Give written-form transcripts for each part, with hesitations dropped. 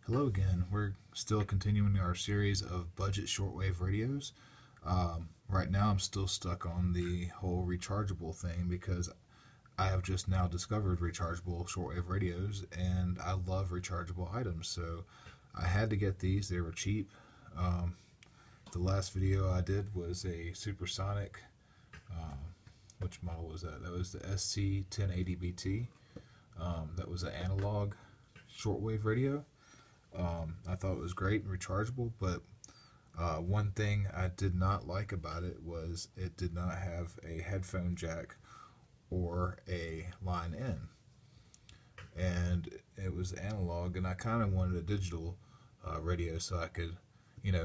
Hello again. We're still continuing our series of budget shortwave radios. Right now I'm still stuck on the whole rechargeable thing because I have just now discovered rechargeable shortwave radios and I love rechargeable items, so I had to get these. They were cheap. The last video I did was a supersonic, which model was that? That was the SC1080BT. That was an analog shortwave radio. I thought it was great and rechargeable, but one thing I did not like about it was it did not have a headphone jack or a line in, and it was analog, and I kind of wanted a digital radio so I could,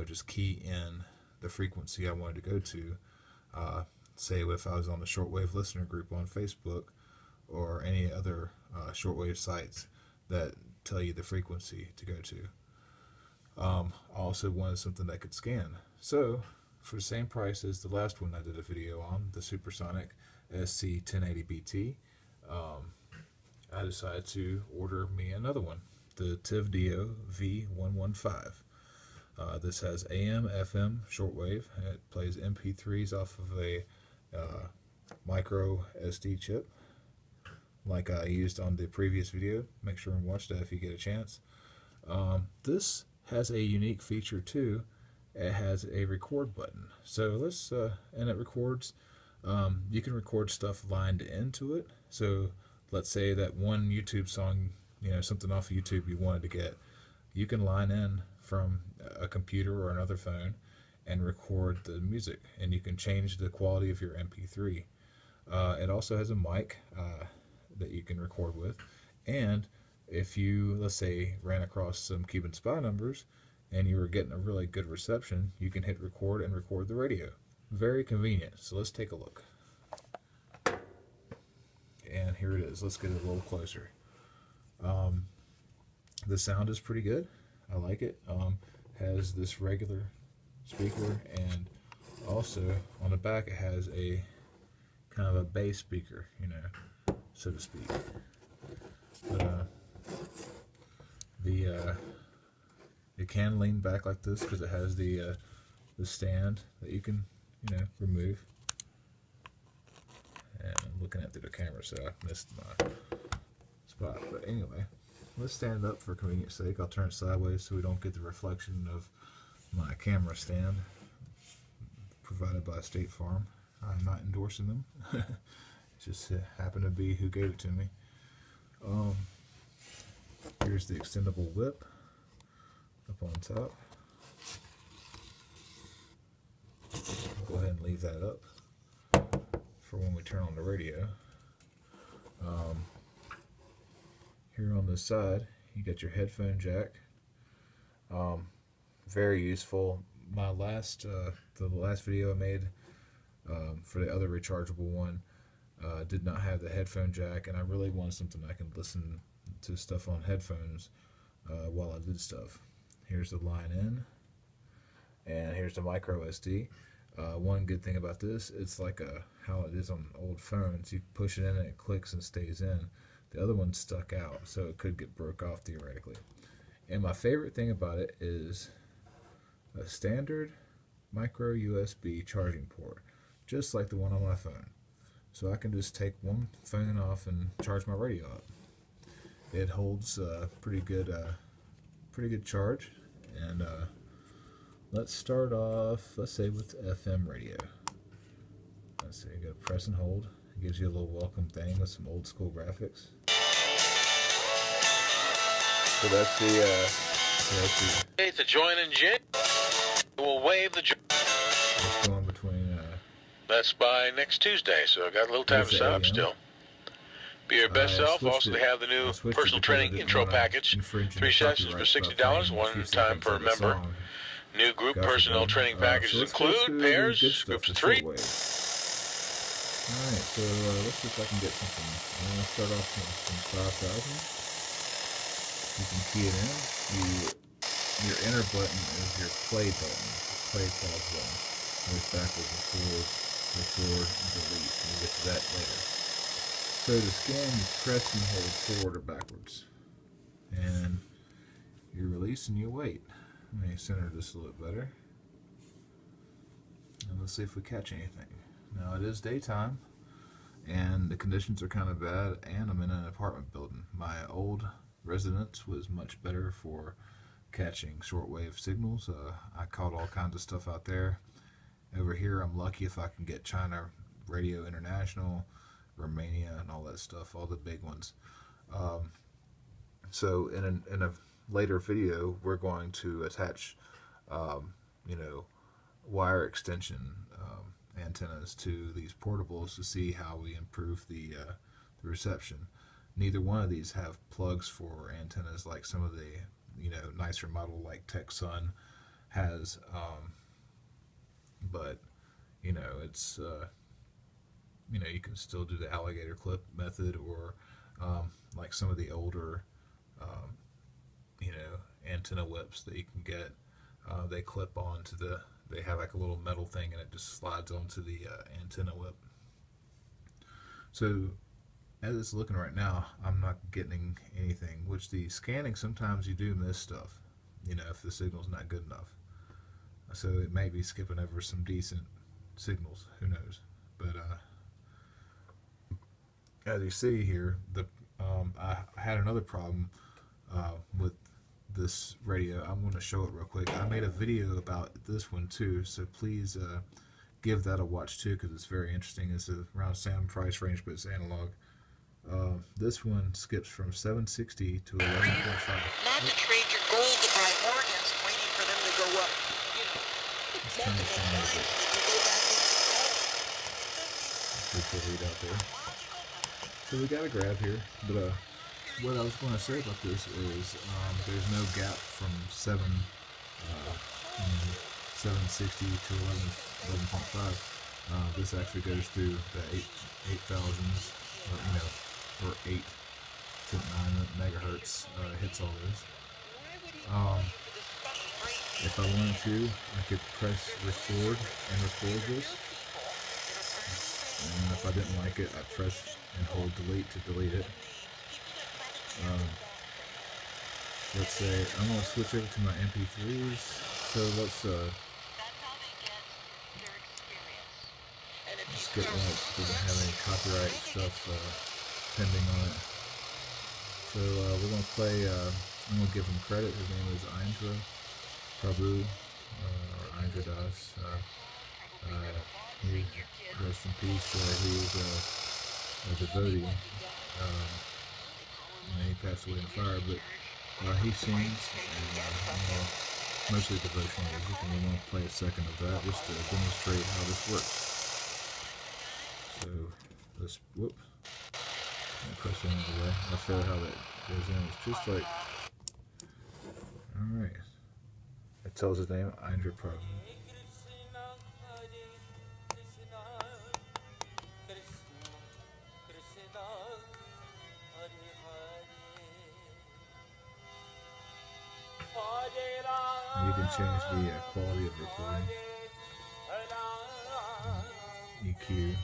just key in the frequency I wanted to go to. Say if I was on the shortwave listener group on Facebook or any other shortwave sites that tell you the frequency to go to. I also wanted something that could scan. So for the same price as the last one I did a video on, the supersonic SC1080BT, I decided to order me another one, the TIVDIO V-115. This has AM, FM, shortwave, and it plays MP3s off of a micro SD chip like I used on the previous video. Make sure and watch that if you get a chance. This has a unique feature too. It has a record button. So let's and it records. You can record stuff lined into it. So let's say that one YouTube song, something off of YouTube you wanted to get, you can line in from a computer or another phone and record the music, and you can change the quality of your MP3. It also has a mic that you can record with, and if you, let's say, ran across some Cuban spy numbers and you were getting a really good reception, you can hit record and record the radio. Very convenient. So let's take a look. And here it is. Let's get it a little closer. The sound is pretty good. I like it. Has this regular speaker, and also on the back it has a kind of a bass speaker, so to speak. But it can lean back like this because it has the stand that you can remove. And I'm looking at through the camera, so I missed my spot. But anyway, let's stand up for convenience sake. I'll turn it sideways so we don't get the reflection of my camera stand, provided by State Farm. I'm not endorsing them. It just happened to be who gave it to me. Here's the extendable whip up on top. Go ahead and leave that up for when we turn on the radio. Here on the side, you got your headphone jack. Very useful. My last, the last video I made for the other rechargeable one did not have the headphone jack, and I really wanted something I can listen to stuff on headphones while I did stuff. Here's the line in, and here's the micro SD. One good thing about this, it's like how it is on old phones. You push it in and it clicks and stays in. The other one's stuck out, so it could get broke off theoretically. And my favorite thing about it is a standard micro USB charging port, just like the one on my phone. So I can just take one phone off and charge my radio up. It holds pretty good charge. And let's start off, let's say, with FM radio. Let's see, you gotta press and hold. It gives you a little welcome thing with some old school graphics. So that's the Hey, to join in Jim. We'll waive the. Let's go on between. That's by next Tuesday, so I got a little time to sign up still. Be your best self. Also, they have the new personal training intro package. 3 sessions for $60, one time per member. New group personnel training packages include pairs, groups of 3. Alright, so let's see if I can get something. I'm going to start off from 5,000. You can key it in. Your enter button is your play button, play pause button. Goes backwards and forward, record, and delete. We'll get to that later. So to scan, you press and hold forward or backwards. And your release release and you wait. Let me center this a little better. And let's see if we catch anything. Now it is daytime and the conditions are kind of bad, and I'm in an apartment building. My old residence was much better for catching shortwave signals. I caught all kinds of stuff out there. Over here I'm lucky if I can get China Radio International, Romania, and all that stuff, all the big ones. So in a later video we're going to attach wire extension antennas to these portables to see how we improve the reception. Neither one of these have plugs for antennas like some of the nicer model like Texsun has, but it's you can still do the alligator clip method, or like some of the older antenna whips that you can get. They clip onto they have like a little metal thing and it just slides onto the antenna whip. So as it's looking right now, I'm not getting anything, which the scanning, sometimes you do miss stuff, if the signal's not good enough. So it may be skipping over some decent signals, who knows. But as you see here, I had another problem with this radio. I'm going to show it real quick. I made a video about this one too, so please give that a watch too, because it's very interesting. It's around the same price range, but it's analog. This one skips from 760 to 11.5. Not to trade your gold to buy organs, waiting for them to go up. Let's turn this down a little bit. Good to read out there. So we got a grab here, but what I was going to say about this is there's no gap from 760 to 11.5. This actually goes through the 8,000s, or 8 to 9 megahertz. Hits all those. If I wanted to, I could press record and record this. And if I didn't like it, I'd press and hold delete to delete it. Let's say I'm going to switch over to my MP3s. So let's get that. Doesn't have any copyright stuff pending on it. So we're going to play. I'm going to give him credit. His name is Indra Prabhu, or Indra Das. He, rest in peace. He was a devotee. He passed away in fire, but he sings, and mostly devotional music, and we're going to play a second of that just to demonstrate how this works. So let's, press it another way. I'll show how that goes in. It's just like, alright. It tells his name, Indra Prabhu. You can change the quality of recording. EQ. It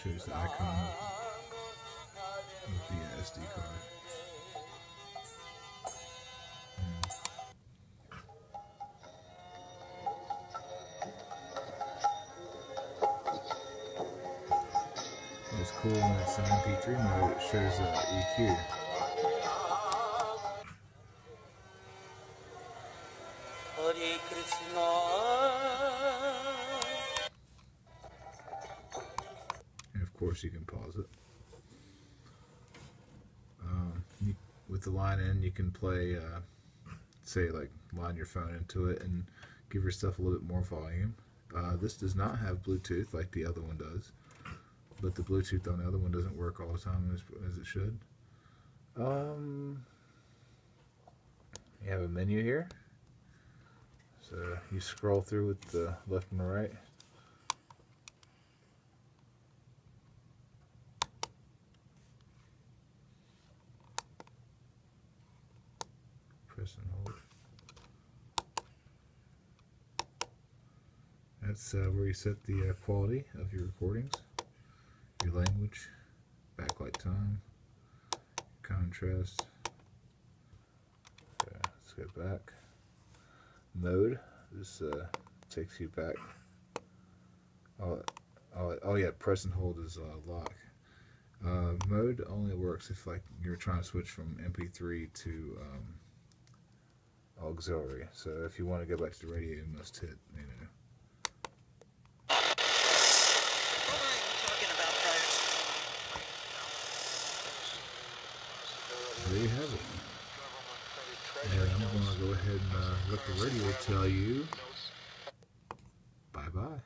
shows the icon of the SD card. It's cool when it's in MP3 mode, it shows EQ. And of course you can pause it. With the line in, you can play, say like line your phone into it and give yourself a little bit more volume. This does not have Bluetooth like the other one does, but the Bluetooth on the other one doesn't work all the time as it should. You have a menu here. So you scroll through with the left and the right. Press and hold. That's where you set the quality of your recordings, your language, backlight time, contrast. Let's go back. Mode. This takes you back. Oh yeah, press and hold is lock. Mode only works if like you're trying to switch from MP3 to auxiliary. So if you want to go back to the radio, you must hit, you know. There you have it. And I'm going to go ahead and let the radio tell you bye-bye.